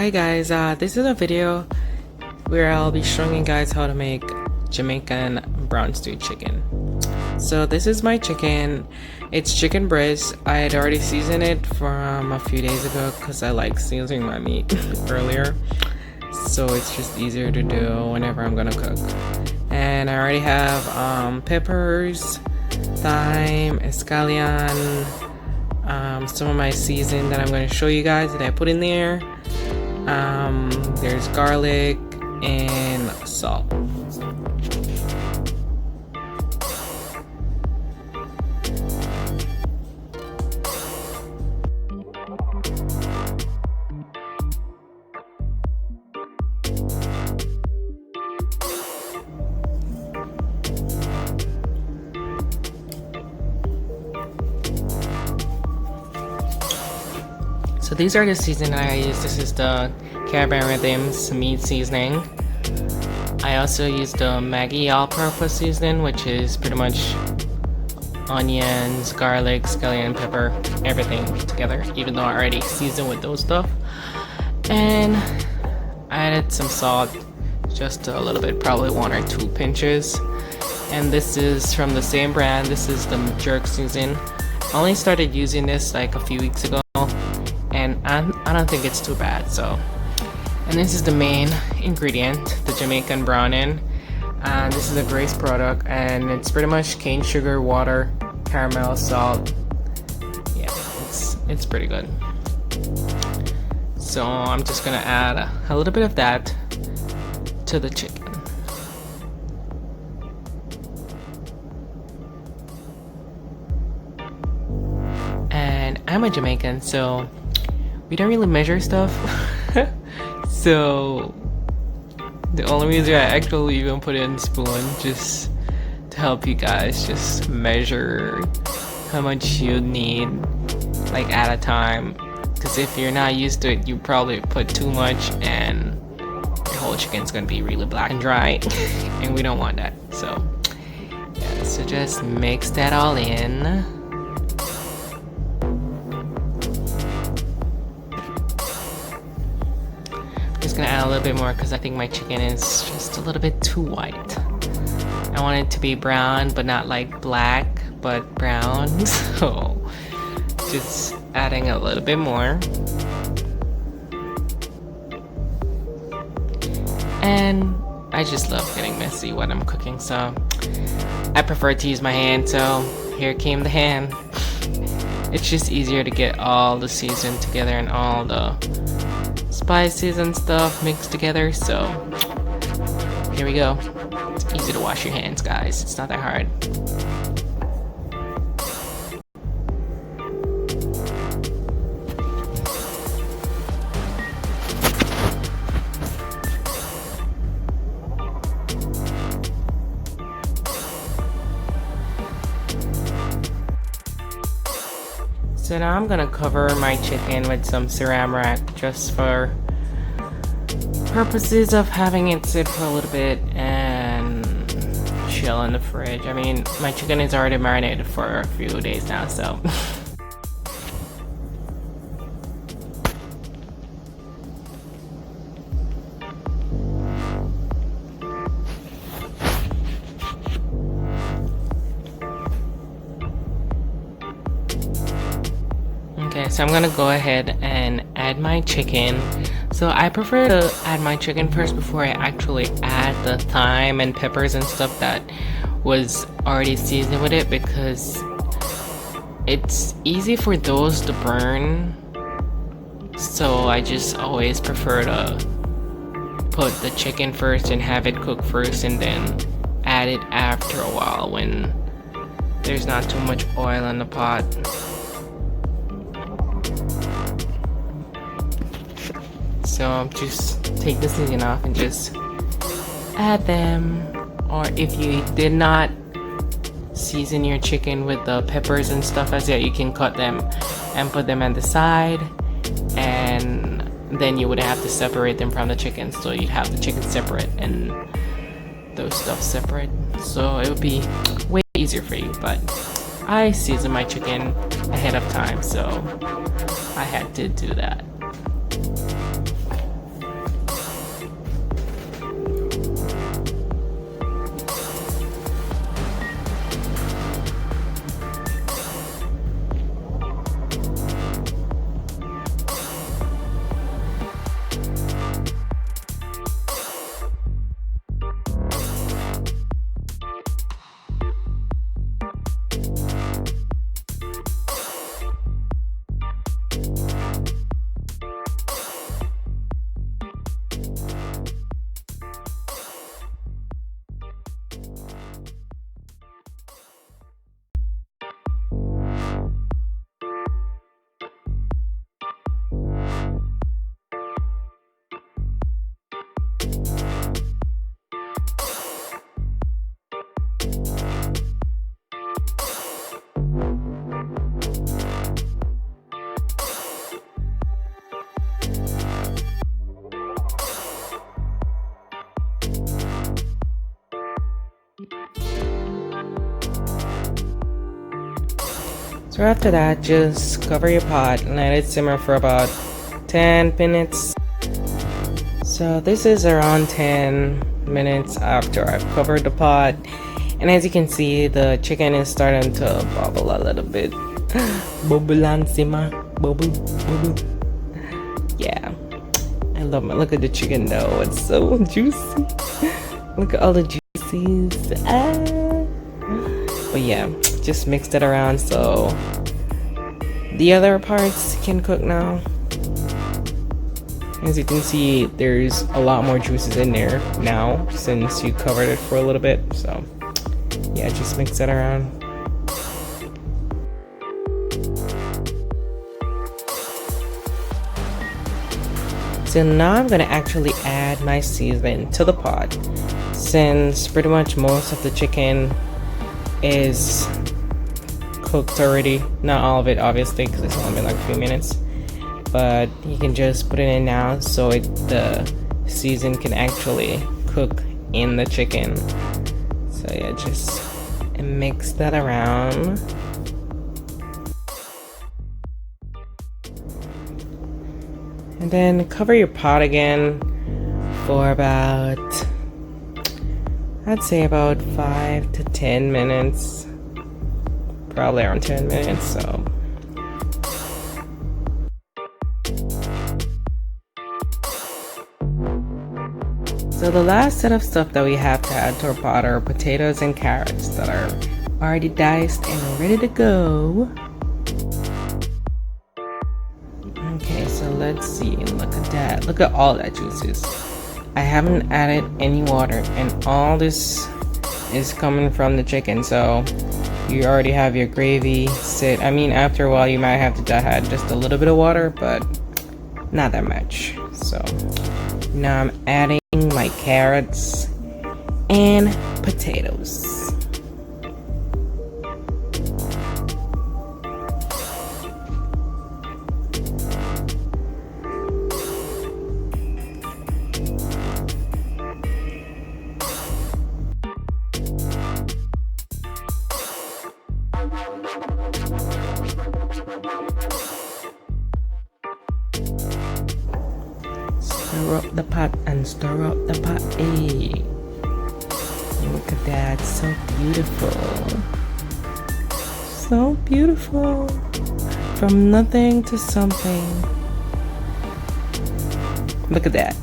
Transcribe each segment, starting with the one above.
Hi guys, this is a video where I'll be showing you guys how to make Jamaican brown stew chicken. So this is my chicken. It's chicken breast. I had already seasoned it from a few days ago because I like seasoning my meat earlier. So it's just easier to do whenever I'm gonna cook. And I already have peppers, thyme, scallion, some of my seasoning that I'm going to show you guys that I put in there. There's garlic and salt. So these are the seasoning I use. This is the Caribbean Rhythms meat seasoning. I also use the Maggi all-purpose seasoning, which is pretty much onions, garlic, scallion, pepper, everything together, even though I already seasoned with those stuff. And I added some salt, just a little bit, probably 1 or 2 pinches. And this is from the same brand. This is the jerk seasoning. I only started using this like a few weeks ago, and I don't think it's too bad. So, and this is the main ingredient, the Jamaican browning. And this is a Grace product, and it's pretty much cane sugar, water, caramel, salt. Yeah, it's pretty good. So I'm just gonna add a little bit of that to the chicken. And I'm a Jamaican, so we don't really measure stuff. So the only reason I actually even put it in spoon, just to help you guys just measure how much you need, like at a time. Because if you're not used to it, you probably put too much and your whole chicken's gonna be really black and dry. And we don't want that. So yeah, so just mix that all in. Just gonna add a little bit more because I think my chicken is just a little bit too white. I want it to be brown, but not like black, but brown. So just adding a little bit more. And I just love getting messy when I'm cooking, so I prefer to use my hand. So here came the hand. It's just easier to get all the seasoning together and all the spices and stuff mixed together. So here we go. It's easy to wash your hands, guys. It's not that hard. So now I'm gonna cover my chicken with some saran wrap just for purposes of having it sit for a little bit and chill in the fridge. I mean, my chicken is already marinated for a few days now, so. Okay, so I'm gonna go ahead and add my chicken. So I prefer to add my chicken first before I actually add the thyme and peppers and stuff that was already seasoned with it, because it's easy for those to burn. So I just always prefer to put the chicken first and have it cook first, and then add it after a while when there's not too much oil in the pot. So just take the seasoning off and just add them. Or if you did not season your chicken with the peppers and stuff as yet, you can cut them and put them on the side, and then you would have to separate them from the chicken. So you'd have the chicken separate and those stuff separate. So it would be way easier for you, but I season my chicken ahead of time, so I had to do that. So after that, just cover your pot and let it simmer for about 10 minutes. So this is around 10 minutes after I've covered the pot, and as you can see, the chicken is starting to bubble a little bit. Bubble and simmer, bubble, bubble. Yeah, I love it. Look at the chicken though, it's so juicy. Look at all the juices. But yeah, just mix it around so the other parts can cook now. As you can see, there's a lot more juices in there now since you covered it for a little bit. So yeah, just mix that around. So now I'm gonna actually add my seasoning to the pot, since pretty much most of the chicken is cooked already. Not all of it, obviously, because it's only been like a few minutes. But you can just put it in now so the season can actually cook in the chicken. So yeah, just mix that around. And then cover your pot again for about, I'd say about 5 to 10 minutes. Probably around 10 minutes, so. So the last set of stuff that we have to add to our pot are potatoes and carrots that are already diced and ready to go. Okay, so let's see, look at that. Look at all that juices. I haven't added any water, and all this is coming from the chicken, so you already have your gravy sit. I mean, after a while you might have to add just a little bit of water, but not that much. So now I'm adding my carrots and potatoes. Stir up the pot and stir up the pot. Hey, look at that, so beautiful. So beautiful. From nothing to something. Look at that.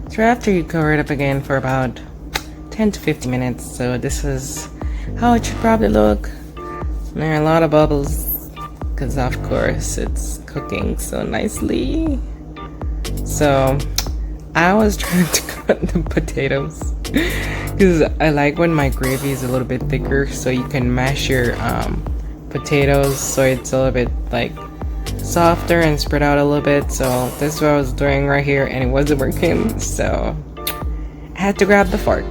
So after you cover it up again for about 10 to 15 minutes, so this is how it should probably look. There are a lot of bubbles because of course it's cooking so nicely. So I was trying to cut the potatoes because I like when my gravy is a little bit thicker, so you can mash your potatoes so it's a little bit like softer and spread out a little bit. So this is what I was doing right here, and it wasn't working, so I had to grab the fork.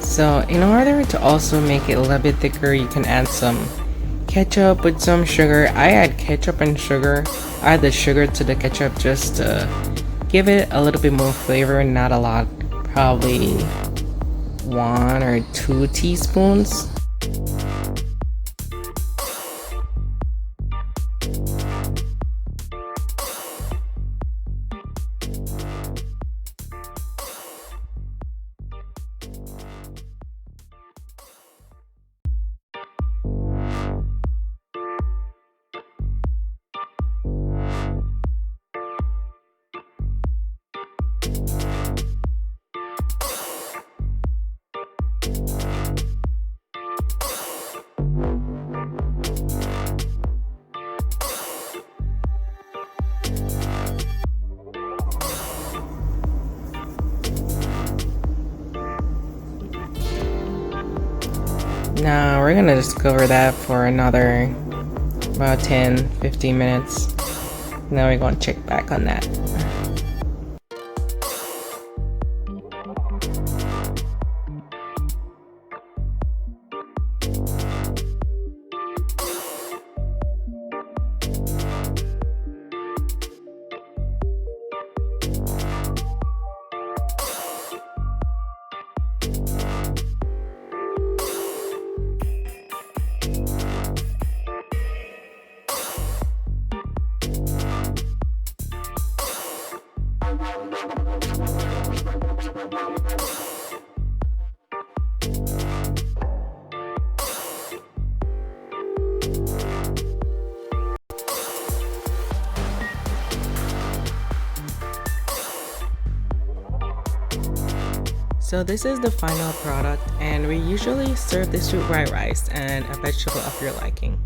So in order to also make it a little bit thicker, you can add some ketchup with some sugar. I add ketchup and sugar. I add the sugar to the ketchup just to give it a little bit more flavor, not a lot, probably 1 or 2 teaspoons. Now we're gonna just cover that for another about 10-15 minutes. Now we're gonna check back on that. So this is the final product, and we usually serve this with white rice and a vegetable of your liking.